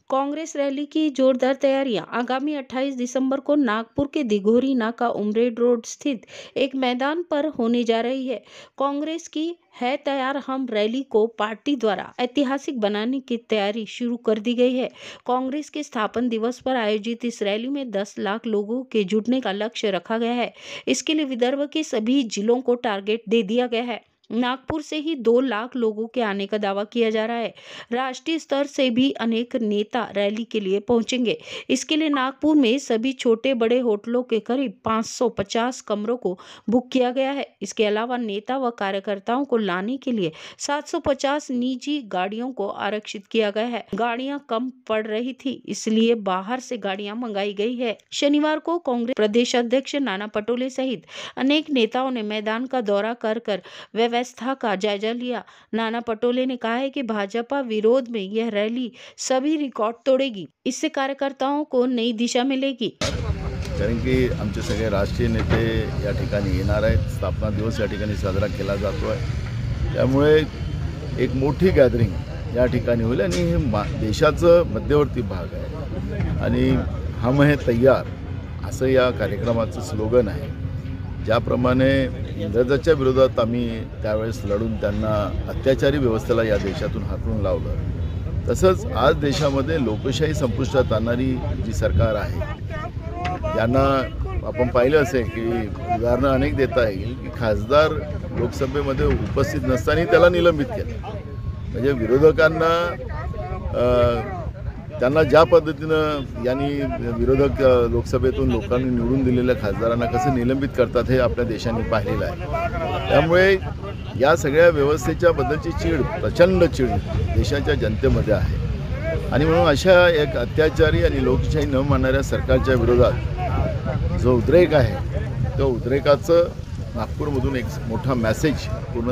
Congress rally की जोरदार तैयारियां। आगामी 28 दिसंबर को नागपुर के दिघोरी नाका उमरेड रोड स्थित एक मैदान पर होने जा रही है। कांग्रेस की है तैयार हम रैली को पार्टी द्वारा ऐतिहासिक बनाने की तैयारी शुरू कर दी गई है। कांग्रेस के स्थापना दिवस पर आयोजित इस रैली में 10 लाख लोगों के जुटने का लक्ष्य रखा गया है। इसके लिए विदर्भ के सभी जिलों को टारगेट दे दिया गया है। नागपुर से ही 2 लाख लोगों के आने का दावा किया जा रहा है। राष्ट्रीय स्तर से भी अनेक नेता रैली के लिए पहुंचेंगे। इसके लिए नागपुर में सभी छोटे बड़े होटलों के करीब 550 कमरों को बुक किया गया है। इसके अलावा नेता व कार्यकर्ताओं को लाने के लिए 750 निजी गाड़ियों को आरक्षित किया गया है। गाड़ियां कम पड़ रही थी, इसलिए बाहर से गाड़ियां मंगाई गई है। शनिवार को कांग्रेस प्रदेश अध्यक्ष नाना पटोले सहित अनेक नेताओं ने मैदान का दौरा कर व्यवस्था का जायजा लिया। नाना पटोले ने कहा है कि भाजपा विरोध में यह रैली सभी रिकॉर्ड तोड़ेगी। इससे कार्यकर्ताओं को नई दिशा मिलेगी। कारण की आमचे सगळे राष्ट्रीय नेते या ठिकाणी येणार आहेत। स्थापना दिवस या ठिकाणी साजरा केला जातो आहे, त्यामुळे एक मोठी गॅदरिंग या ठिकाणी होईल आणि हे देशाचं मध्यवर्ती भाग आहे आणि हम है तैयार असं या कार्यक्रमाचं स्लोगन आहे। ज्याप्रमाणे इंग्रजांच्या विरोधात आम्ही त्यावेळेस लढून त्यांना अत्याचारी व्यवस्थेला या देशातून हाकलून लावलं, तसंच आज देशामध्ये लोकशाही संपुष्टात आणणारी जी सरकार आहे, यांना आपण पाहिलं असेल की उदाहरणं अनेक देता येईल की खासदार लोकसभेमध्ये उपस्थित नसताना त्याला निलंबित केलं। म्हणजे विरोधकांना त्यांना ज्या पद्धतीनं यांनी विरोधक लोकसभेतून लोकांनी निवडून दिलेल्या खासदारांना कसं निलंबित करतात हे आपल्या देशाने पाहिलेलं आहे। त्यामुळे या सगळ्या व्यवस्थेच्या बद्दलची चीड, प्रचंड चीड देशाच्या जनतेमध्ये आहे आणि म्हणून अशा एक अत्याचारी आणि लोकशाही न मानणाऱ्या सरकारच्या विरोधात जो उद्रेक आहे, तो उद्रेकाचं नागपूरमधून एक मोठा मेसेज पूर्ण